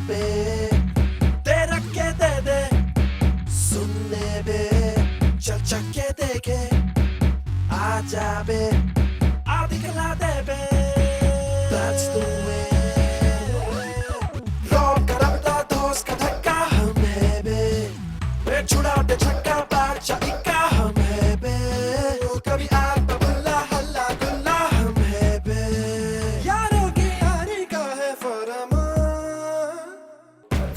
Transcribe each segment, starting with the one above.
पे तेरा के दे दे सुनने बे चल चल के देखे आजा बे आ दिखला दे बे That's the way रोक कर रखता दोस्त का धक्का हम है बे छुड़ा दे छक्का बादशाह इक्का हम है बे कभी आता बुल्ला हल्ला गुल्ला हम है बे यारों की यारी का है फरमान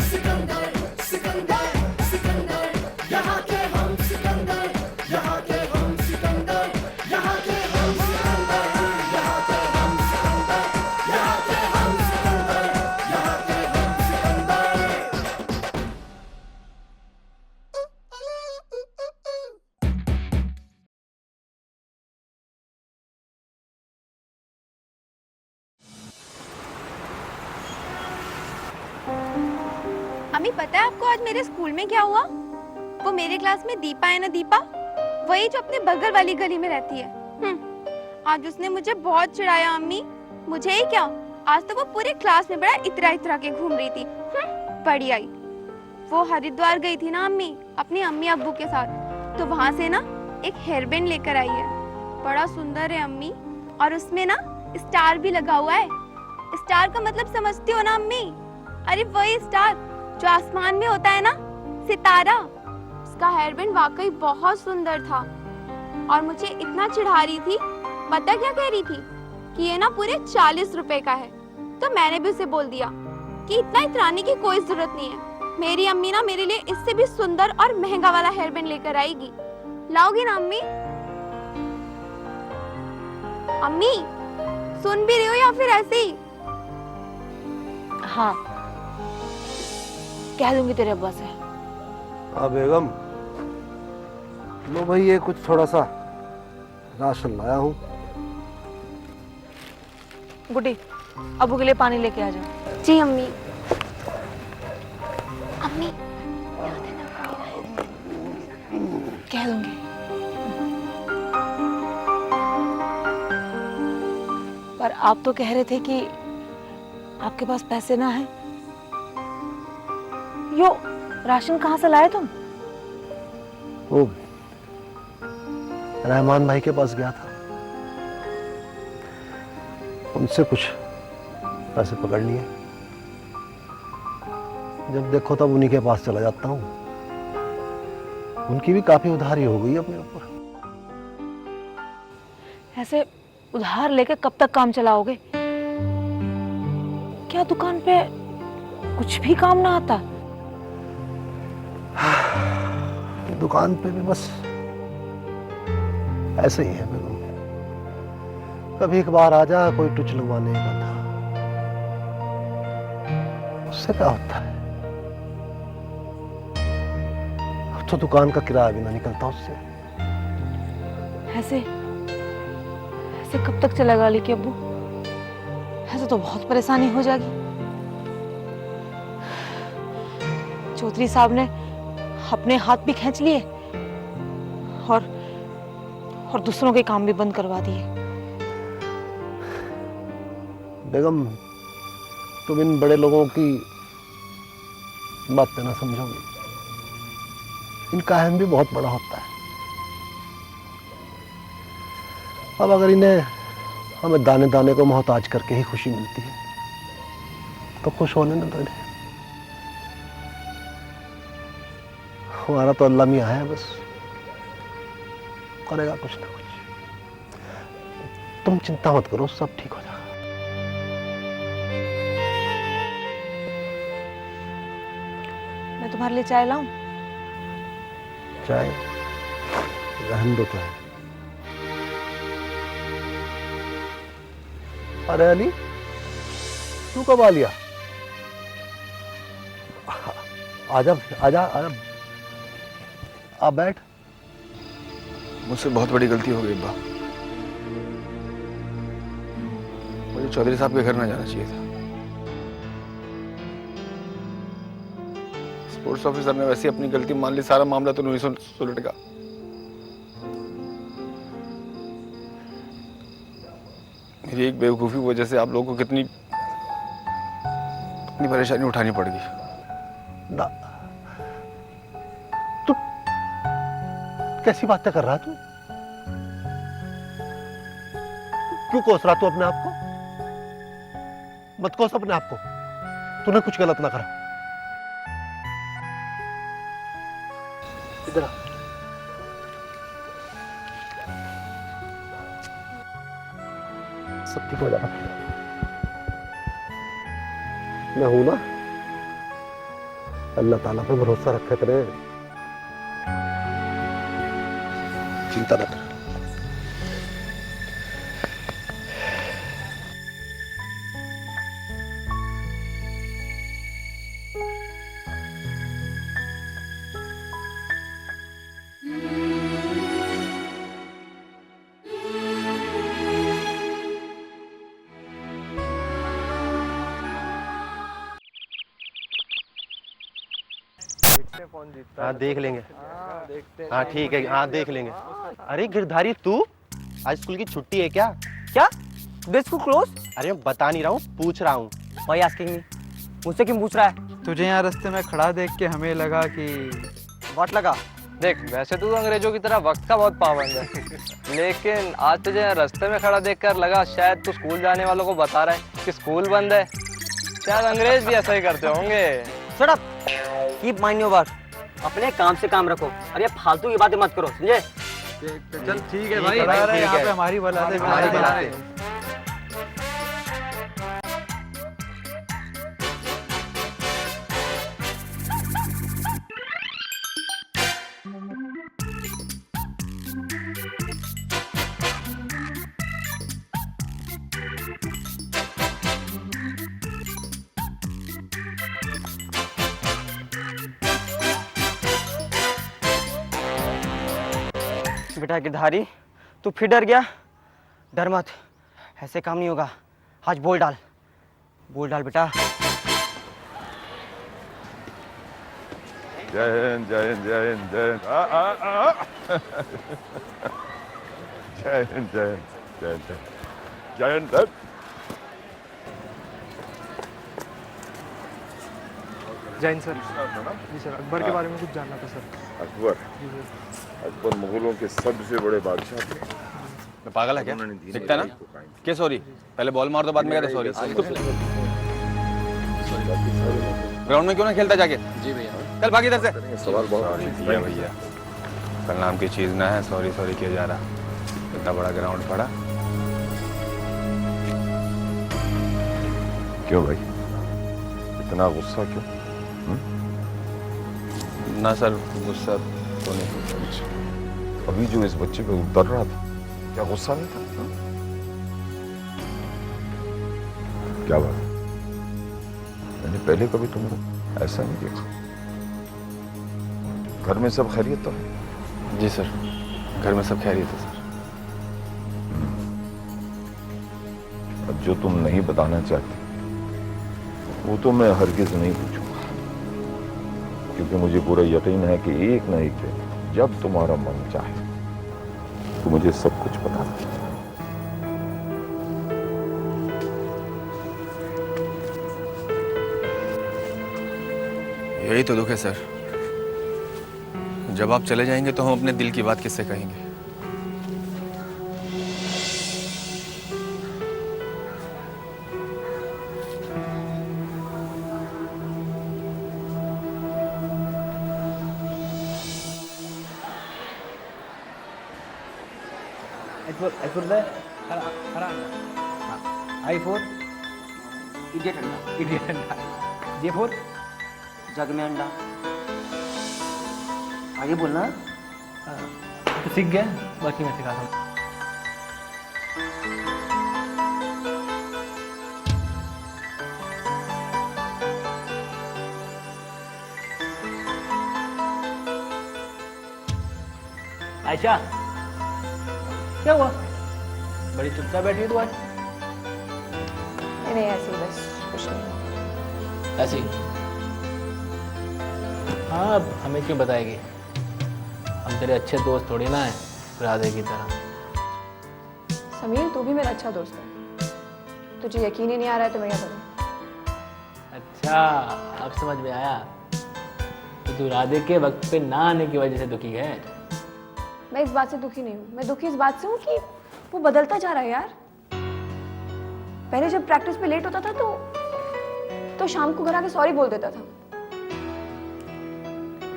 सिकंदर सिकंदर सिकंदर यहाँ के हम सिकंदर यहाँ के हम सिकंदर यहाँ के हम सिकंदर यहाँ के हम सिकंदर यहाँ के हम सिकंदर यहाँ के हम सिकंदर अम्मी पता है आपको आज मेरे स्कूल में क्या हुआ? वो मेरे क्लास में दीपा है ना, दीपा वही जो अपने बगल वाली गली में रहती है। आज उसने मुझे बहुत चिढ़ाया अम्मी। मुझे ही क्या, आज तो वो पूरे क्लास में बड़ा इतरा इतरा के घूम रही थी। बड़ी आई। वो हरिद्वार गई थी ना अम्मी अपनी अम्मी अब्बू के साथ, तो वहां से ना एक हेयर बैंड लेकर आई है। बड़ा सुंदर है अम्मी, और उसमें ना स्टार भी लगा हुआ है। स्टार का मतलब समझती हो ना अम्मी? अरे वही स्टार जो आसमान में होता है ना, सितारा। उसका हेयर बैंड वाकई बहुत सुंदर था और मुझे इतना चिढ़ा रही थी। पता क्या कह रही थी कि ये ना पूरे 40 रुपए का है। तो मैंने भी उसे बोल दिया कि इतना इतराने की कोई जरूरत नहीं है, मेरी अम्मी ना मेरे लिए इससे भी सुंदर और महंगा वाला हेयर बैंड लेकर आएगी। लाओगी ना अम्मी? अम्मी सुन भी रही हो या फिर ऐसे ही? हाँ, कह दूंगी तेरे अब्बा से। हाँ बेगम, लो भाई ये कुछ थोड़ा सा राशन लाया हूँ। गुड्डी, अब्बू के लिए पानी लेके आ जाओ। जी अम्मी। अम्मी कह दूंगी। पर आप तो कह रहे थे कि आपके पास पैसे ना है। यो राशन कहाँ से लाए तुम? वो रहमान भाई के पास गया था, उनसे कुछ पैसे पकड़ लिए। जब देखो तब उन्हीं के पास चला जाता हूँ। उनकी भी काफी उधारी हो गई अपने ऊपर। ऐसे उधार लेके कब तक काम चलाओगे? क्या दुकान पे कुछ भी काम ना आता? दुकान पे भी बस ऐसे ही है बेगम। कभी एक बार आ जा कोई टुच लगवाने का था, उससे क्या होता है? अब तो दुकान का किराया भी ना निकलता उससे। ऐसे ऐसे कब तक चलेगा लेके अब्बू? ऐसे तो बहुत परेशानी हो जाएगी। चौधरी साहब ने अपने हाथ भी खींच लिए और दूसरों के काम भी बंद करवा दिए। बेगम, तुम इन बड़े लोगों की बातें ना समझोगे। इनका अहम भी बहुत बड़ा होता है। अब अगर इन्हें हमें दाने दाने को मोहताज करके ही खुशी मिलती है तो खुश होने ना दो इन्हें। हमारा तो अल्लाह मियां है, बस करेगा कुछ ना कुछ। तुम चिंता मत करो, सब ठीक हो जाएगा। मैं तुम्हारे लिए चाय लाऊं? चाय रहने दो। चाय? अरे अली, तू कब आ लिया? आजा आजा आजा, आ बैठ। मुझसे बहुत बड़ी गलती हो गई अब्बा। मुझे चौधरी साहब के घर ना जाना चाहिए था। स्पोर्ट्स ऑफिसर ने वैसे अपनी गलती मान ली, सारा मामला तो नहीं सुलट गया। मेरी एक बेवकूफी वजह से आप लोगों को कितनी इतनी परेशानी उठानी पड़ गई। ना, तू कैसी बातें कर रहा है तू? क्यों कोस रहा तू अपने आप को? मत कोस अपने आप को, तूने कुछ गलत ना करा। इधर आ। सब ठीक हो जाएगा। मैं हूं ना, अल्लाह ताला पे भरोसा रखे करे, चिंता न कर। हाँ देख लेंगे। हाँ ठीक है, हाँ देख लेंगे। अरे गिरधारी तू, आज स्कूल की छुट्टी है क्या? क्या? Today school close? अरे मैं बता नहीं रहा हूँ, पूछ रहा हूँ। भाई आस्किंग मी, मुझसे क्यों पूछ रहा है? तुझे यहाँ रास्ते में खड़ा देख के हमें लगा कि व्हाट लगा? देख वैसे तो अंग्रेजों की तरह वक्त का बहुत पाबंद है, लेकिन आज तुझे यहाँ रास्ते में खड़ा देखकर लगा शायद तू स्कूल जाने वालों को बता रहा है कि स्कूल बंद है। शायद अंग्रेज भी ऐसा ही करते होंगे। Shut up, keep mind your work. अपने काम से काम रखो और ये फालतू की बातें मत करो, समझे? चल ठीक है भाई, ठीक यहाँ है। पे हमारी बला दे, हमारी बला दे। बेटा गिरधारी, तू फिर डर गया? डर मत, ऐसे काम नहीं होगा। आज बोल डाल, बोल डाल बेटा। जय हिंद जय हिंद जय हिंद जय हिंद जय हिंद जय हिंद जय हिंद जय हिंद। जैन सर। जी सर, अकबर के बारे में कुछ जानना था सर। अकबर, अकबर मुगलों के सबसे बड़े बादशाह थे। मैं पागल है क्या? दिखता ना क्या? सॉरी पहले बॉल मार दो, बाद में कहते सॉरी। ग्राउंड में क्यों ना खेलता जाके? जी भैया। चल भाग इधर से। सवाल बहुत भैया कल नाम की चीज ना है, सॉरी सॉरी किया जा रहा। इतना बड़ा ग्राउंड पड़ा। क्यों भाई, इतना गुस्सा क्यों? ना सर, गुस्सा तो नहीं। अभी जो इस बच्चे पे उतर रहा था, क्या गुस्सा नहीं था? हा? क्या बात है? मैंने पहले कभी तुमको ऐसा नहीं देखा। घर में सब खैरियत तो है? जी सर, घर में सब खैरियत है सर। अब जो तुम नहीं बताना चाहते वो तो मैं हरगिज नहीं पूछूंगा, क्योंकि मुझे पूरा यकीन है कि एक न एक दिन जब तुम्हारा मन चाहे तो मुझे सब कुछ बता दो। यही तो दुख है सर, जब आप चले जाएंगे तो हम अपने दिल की बात किससे कहेंगे? आई फोर इडियट अंडा, इडियट अंडा। जे फोर जग में अंडा। आगे बोलना। तो सीख गया, बाकी मैं सिखाता हूँ। आयशा, क्या हुआ? बड़ी चुपचाप बैठी है तू आज। नहीं ऐसे ही बस, कुछ नहीं। ऐसे ही? हाँ, अब हमें क्यों बताएगी? हम तेरे अच्छे दोस्त थोड़ी ना है, राधे की तरह। समीर, तू भी मेरा अच्छा दोस्त है। तुझे यकीन ही नहीं आ रहा है तो मैं क्या करूं? अच्छा अच्छा, अब समझ में आया। तो तू राधे के वक्त पे ना आने की वजह से दुखी है। मैं इस बात से दुखी नहीं हूँ, मैं दुखी इस बात से हूँ कि वो बदलता जा रहा है यार। पहले जब प्रैक्टिस पे लेट होता था तो शाम को घर आके सॉरी बोल देता था।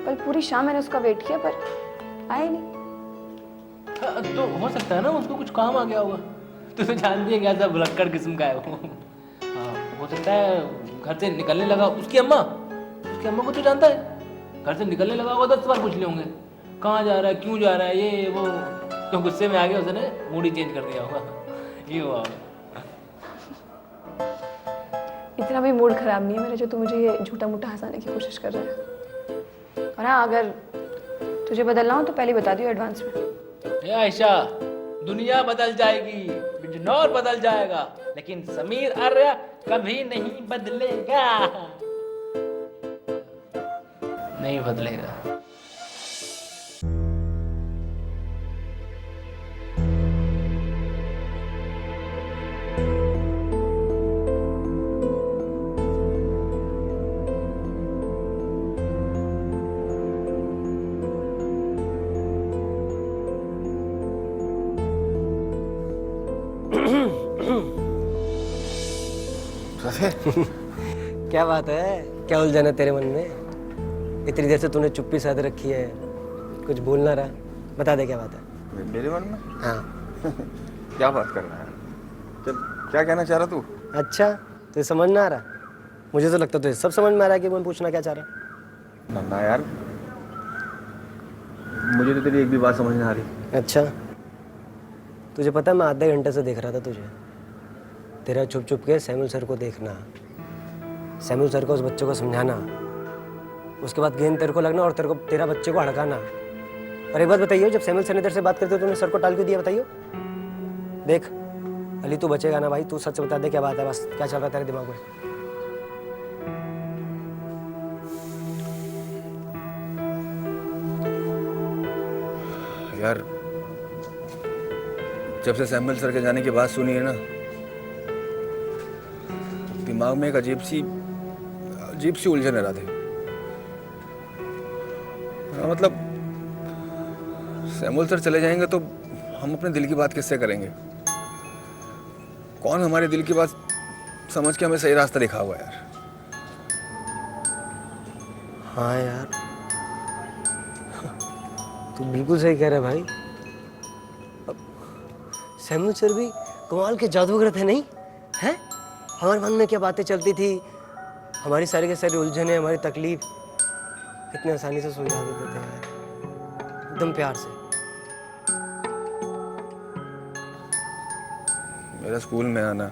कल पूरी शाम मैंने उसका वेट किया पर आया ही नहीं। हाँ, तो हो सकता है ना उसको कुछ काम आ गया होगा। तू तो जानती है कैसा भुलक्कड़ किस्म का है वो। हाँ, हो सकता है घर से निकलने लगा। उसकी अम्मा को तो जानता है, घर से निकलने लगा होगा 10 बार पूछ ले होंगे कहाँ जा रहा है, क्यों जा रहा है, ये वो। तो गुस्से में आ गया, उसने मूड ही चेंज कर दिया होगा। ये हुआ। इतना भी मूड खराब नहीं है मेरा जो तू मुझे ये झूठा मूठा हंसाने की कोशिश कर रहा है। और हाँ, अगर तुझे बदलना हो तो पहले बता दियो एडवांस में। ये आयशा, दुनिया बदल जाएगी, बिजनौर बदल जाएगा, लेकिन समीर आर्या कभी नहीं बदलेगा। नहीं बदलेगा। क्या बात है, क्या उलझन है तेरे मन में? इतनी देर से तूने चुप्पी साध रखी है, कुछ बोल ना रहा। बता दे क्या बात है। मेरे मन में हाँ। क्या बात करना है? चल, क्या कहना चाह रहा तू? अच्छा, तुझे समझ ना आ रहा? मुझे तो लगता तुझे सब समझ में आ रहा है कि मैं पूछना क्या चाह रहा। ना यार, मुझे तो तेरी एक भी बात समझ नहीं आ रही। अच्छा, तुझे पता है मैं आधे घंटे से देख रहा था तुझे। तेरा छुप छुप के सैमुअल सर को देखना, सैमुअल सर को उस बच्चे को समझाना, उसके बाद गेंद तेरे को लगना और तेरा बच्चे को हड़काना। और एक बात बताइए, जब सैमुअल सर ने तेरे से बात करते हो तुमने सर को टाल क्यों दिया? बताइए। देख अली, तू बचेगा ना भाई, तू सच बता दे क्या बात है, बस क्या चल रहा है तेरे दिमाग में? यार, जब से सैमुअल सर के जाने की बात सुनी है ना, दिमाग में एक अजीब सी उलझन है राधे। मतलब सैमुअल सर चले जाएंगे तो हम अपने दिल की बात किससे करेंगे? कौन हमारे दिल की बात समझ के हमें सही रास्ता दिखाएगा यार? हाँ यार, तू बिल्कुल सही कह रहा है भाई। सैमुअल सर भी कमाल के जादूगर थे, नहीं है? हमारे मन में क्या बातें चलती थी, हमारी सारी की सारी उलझनें, हमारी तकलीफ कितने आसानी से सुलझा देते थे यार, एकदम प्यार से। मेरा स्कूल में आना,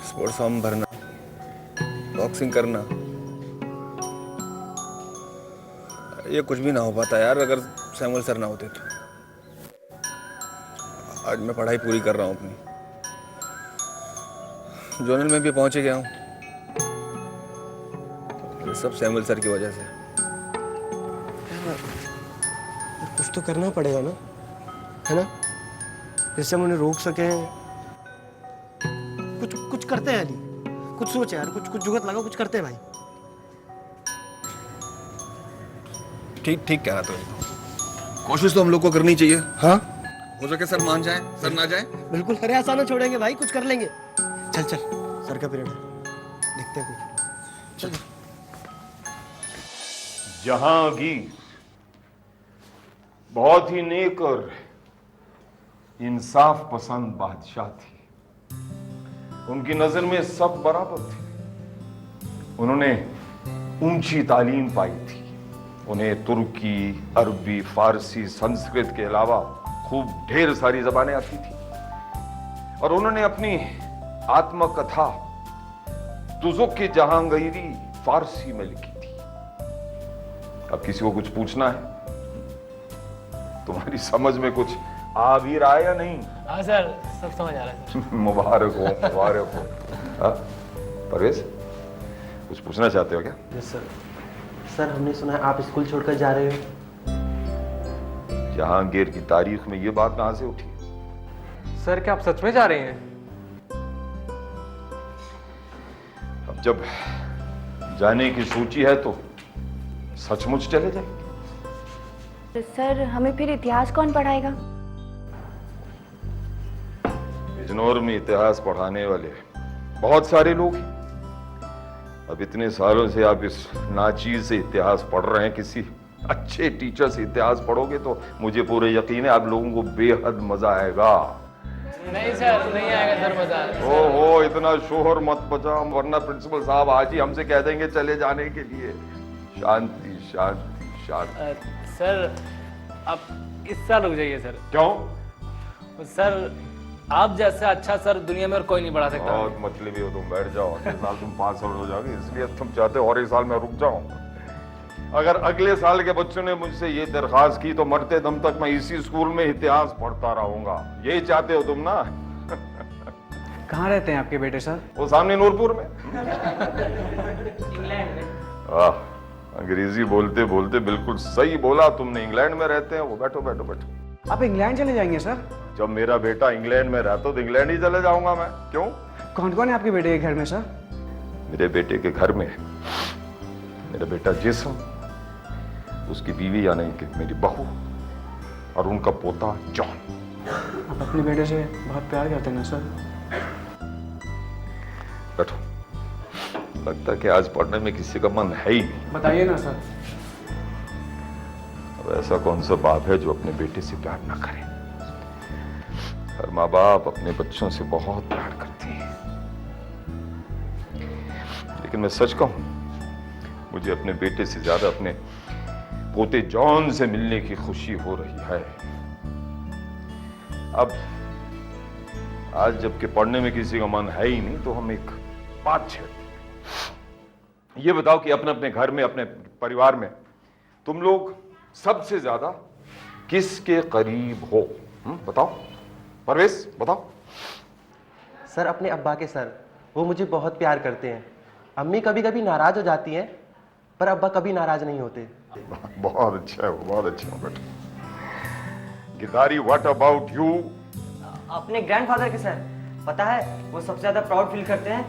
स्पोर्ट्स फॉर्म भरना, बॉक्सिंग करना, ये कुछ भी ना हो पाता यार अगर सैमुअल सर ना होते तो। आज मैं पढ़ाई पूरी कर रहा हूँ अपनी, जोनल में भी पहुंच गया हूँ, ये सब सैमुअल सर की वजह से। कुछ तो करना पड़ेगा ना, है ना, जिससे हम उन्हें रोक सकें। कुछ करते हैं अली, कुछ सोच यार, कुछ जुगत लगाओ, कुछ करते हैं भाई। ठीक कह रहा तो, कोशिश तो हम लोग को करनी चाहिए। हाँ, हो सके सर मान जाए, सर ना जाए। बिल्कुल, अरे आसाना छोड़ेंगे भाई, कुछ कर लेंगे। चल सर का पीरियड है, देखते हैं कुछ। चल। जहांगीर बहुत ही नेक और इंसाफ पसंद बादशाह थी। उनकी नजर में सब बराबर थे। उन्होंने ऊंची तालीम पाई थी। उन्हें तुर्की, अरबी, फारसी, संस्कृत के अलावा खूब ढेर सारी जबानें आती थी। और उन्होंने अपनी आत्मकथा तुजुक जहांगीरी फारसी में लिखी थी। अब किसी को कुछ पूछना है? तुम्हारी समझ में कुछ आ भी रहा है या नहीं? हाँ सर, सब समझ आ रहा है सर। मुबारक हो। परवेज, कुछ पूछना चाहते हो क्या? Yes sir. सर, हमने सुना है आप स्कूल छोड़कर जा रहे हो। जहांगीर की तारीख में ये बात कहां से उठी? सर, क्या आप सच में जा रहे हैं? जब जाने की सूची है तो सचमुच चले जाएंगे। सर हमें फिर इतिहास कौन पढ़ाएगा? बिजनौर में इतिहास पढ़ाने वाले बहुत सारे लोग हैं। अब इतने सालों से आप इस नाचीज से इतिहास पढ़ रहे हैं, किसी अच्छे टीचर से इतिहास पढ़ोगे तो मुझे पूरे यकीन है आप लोगों को बेहद मजा आएगा। नहीं सर, नहीं आएगा सर मजा। ओहो, इतना शोहर मत बजाओ वरना प्रिंसिपल साहब आज ही हमसे कह देंगे चले जाने के लिए। शांति शांति शांति। सर आप इस साल रुक जाइए सर। क्यों? सर आप जैसा अच्छा सर दुनिया में और कोई नहीं पढ़ा सकता। बहुत मतलब हो, तुम बैठ जाओ। अगले साल तुम 5 साल हो जाओगे, इसलिए तुम चाहते हो और एक साल में रुक जाओ। अगर अगले साल के बच्चों ने मुझसे ये दरखास्त की तो मरते दम तक मैं इसी स्कूल में इतिहास पढ़ता रहूंगा। यही चाहते हो तुम ना? कहाँ रहते हैं आपके बेटे सर? वो सामने नूरपुर में। इंग्लैंड में। अंग्रेजी बोलते बोलते बिल्कुल सही बोला तुमने, इंग्लैंड में रहते हैं वो। बैठो बैठो बैठो। आप इंग्लैंड चले जाएंगे सर? जब मेरा बेटा इंग्लैंड में रहता तो इंग्लैंड ही चले जाऊंगा मैं। क्यों? कौन कौन है आपके बेटे के घर में सर? मेरे बेटे के घर में मेरा बेटा जेसन, उसकी बीवी यानी कि मेरी बहू, और उनका पोता जॉन। आप अपने बेटे से बहुत प्यार करते हैं ना सर? बैठो। लगता है कि आज पढ़ने में किसी का मन है ही नहीं। बताइए ना सर। अब ऐसा कौन सा बाप है जो अपने बेटे से प्यार ना करे? हर माँ बाप अपने बच्चों से बहुत प्यार करते हैं, लेकिन मैं सच कहूं, मुझे अपने बेटे से ज्यादा अपने पोते जॉन से मिलने की खुशी हो रही है। अब आज जबकि पढ़ने में किसी का मन है ही नहीं तो हम एक बात छेड़ते हैं। ये बताओ कि अपने अपने घर में, अपने परिवार में तुम लोग सबसे ज्यादा किसके करीब हो? बताओ। परवेश बताओ। सर अपने अब्बा के सर, वो मुझे बहुत प्यार करते हैं। अम्मी कभी कभी नाराज हो जाती हैं, पर अब्बा कभी नाराज नहीं होते। बहुत अच्छा है, बहुत अच्छा बेटा। Gidari, what about you? अपने ग्रैंडफादर के सर, पता है वो सबसे ज्यादा प्राउड फील करते हैं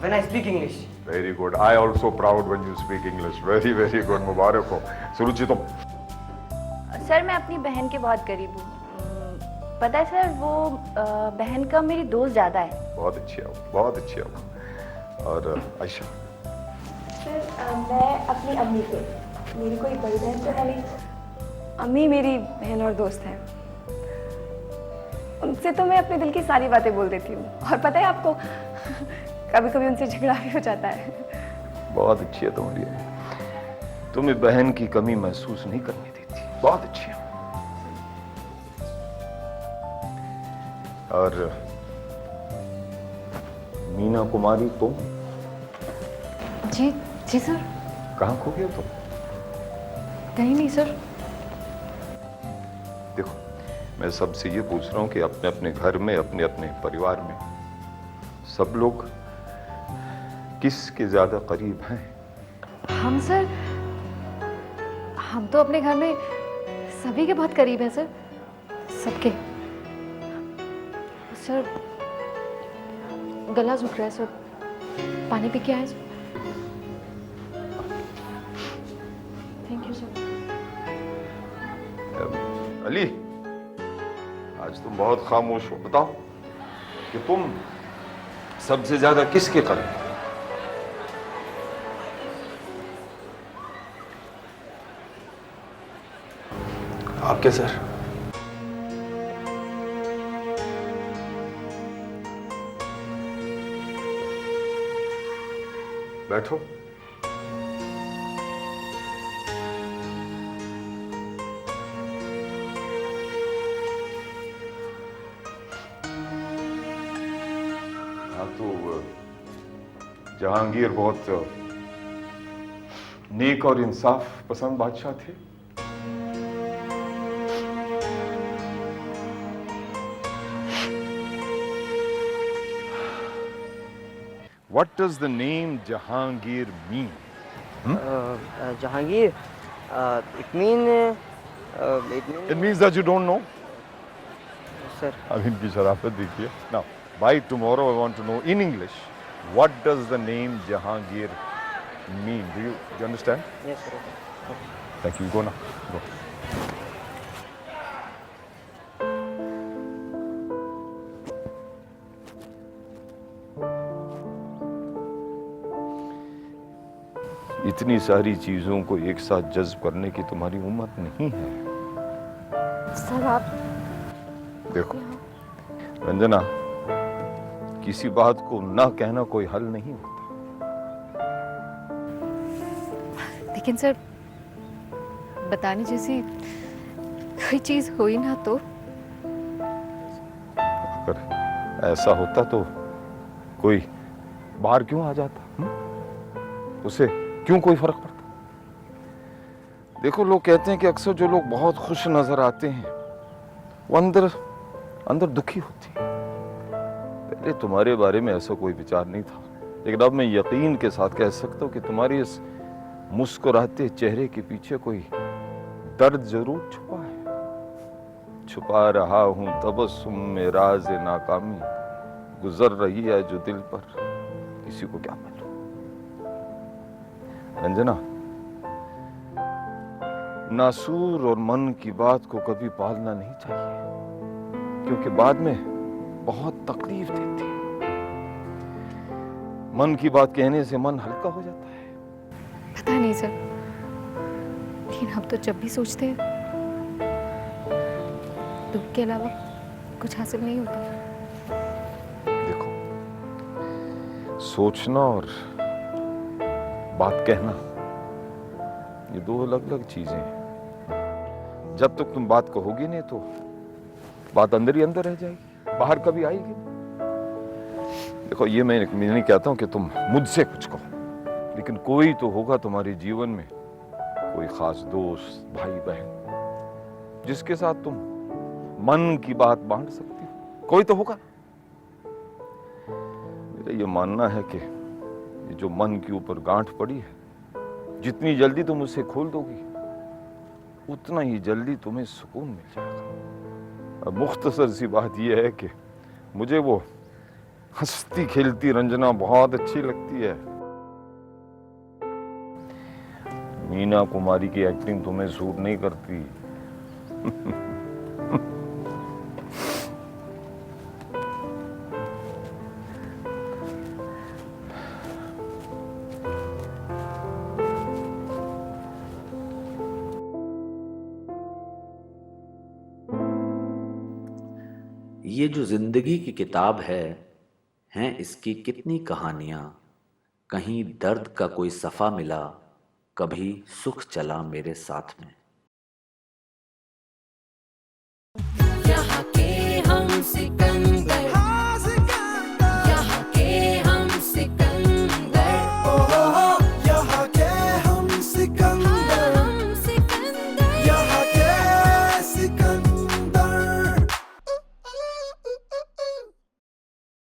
when I speak English. Very good, I also proud when you speak English. Very very good, मुबारक हो। सुरुचि तुम? सर मैं अपनी बहन के बहुत करीब हूँ। पता है सर, वो बहन का मेरी दोस्त ज्यादा है। बहुत अच्छी हो, बहुत अच्छी हो। और आयशा? सर मैं अपनी अम्मी से, मेरी कोई बड़ी बहन तो है नहीं, अम्मी मेरी बहन और दोस्त है। उनसे तो मैं अपने दिल की सारी बातें बोल देती हूँ, और पता है आपको कभी कभी उनसे झगड़ा भी हो जाता है। बहुत अच्छी है तुम्हारी, तुम्हें बहन की कमी महसूस नहीं करने देती। बहुत अच्छी है। और मीना कुमारी तुम? जी जी सर। कहाँ खो गए तुम? कहीं नहीं सर। देखो, मैं सबसे ये पूछ रहा हूँ कि अपने अपने घर में, अपने अपने परिवार में सब लोग किसके ज्यादा करीब हैं? हम सर, हम तो अपने घर में सभी के बहुत करीब हैं सर, सबके। सर गला सूख रहा है सर, पानी पी के आए sir? Thank you sir. Ali, आज तुम बहुत खामोश हो। बताओ कि तुम सबसे ज्यादा किसके करीब हो? आपके सर। बैठो। हाँ तो जहांगीर बहुत नेक और इंसाफ पसंद बादशाह थे। What does the name Jahangir mean? Jahangir, It means that you don't know. Sir. अब इनकी शराफत देखिए. Now, by tomorrow I want to know in English what does the name Jahangir mean? Do you understand? Yes, sir. Thank you. Go now. Go. इतनी सारी चीजों को एक साथ जज्ब करने की तुम्हारी उम्र नहीं है। सर आप देखो रंजना, किसी बात को ना कहना कोई हल नहीं होता। लेकिन सर बताने जैसी कोई चीज हुई ना तो? अगर ऐसा होता तो कोई बाहर क्यों आ जाता? उसे क्यों कोई फर्क पड़ता? देखो, लोग कहते हैं कि अक्सर जो लोग बहुत खुश नजर आते हैं वो अंदर अंदर दुखी होते हैं। पहले तुम्हारे बारे में ऐसा कोई विचार नहीं था, लेकिन अब मैं यकीन के साथ कह सकता हूँ कि तुम्हारी इस मुस्कुराते चेहरे के पीछे कोई दर्द जरूर छुपा है। छुपा रहा हूं तबस्सुम में राज नाकामी, गुजर रही है जो दिल पर, किसी को क्या मालूम। रंजना, नासूर और मन की बात को कभी पालना नहीं चाहिए, क्योंकि बाद में बहुत तकलीफ देती है। मन की बात कहने से मन हल्का हो जाता है। पता नहीं सर, लेकिन हम तो जब भी सोचते हैं दुख के अलावा कुछ हासिल नहीं होता। देखो, सोचना और बात कहना ये दो अलग अलग चीजें हैं। जब तक तुम बात कहोगी नहीं तो बात अंदर ही अंदर रह जाएगी, बाहर कभी आएगी। देखो, ये मैं नहीं कहता हूं कि तुम मुझसे कुछ कहो, लेकिन कोई तो होगा तुम्हारे जीवन में, कोई खास दोस्त, भाई बहन, जिसके साथ तुम मन की बात बांट सकती हो। कोई तो होगा। मेरा ये मानना है कि ये जो मन के ऊपर गांठ पड़ी है, जितनी जल्दी तुम उसे खोल दोगी उतना ही जल्दी तुम्हें सुकून मिल जाएगा। अब मुख्तसर सी बात यह है कि मुझे वो हंसती खेलती रंजना बहुत अच्छी लगती है। मीना कुमारी की एक्टिंग तुम्हें सूट नहीं करती। ये जो जिंदगी की किताब है, हैं इसकी कितनी कहानियां। कहीं दर्द का कोई सफ़ा मिला, कभी सुख चला मेरे साथ में।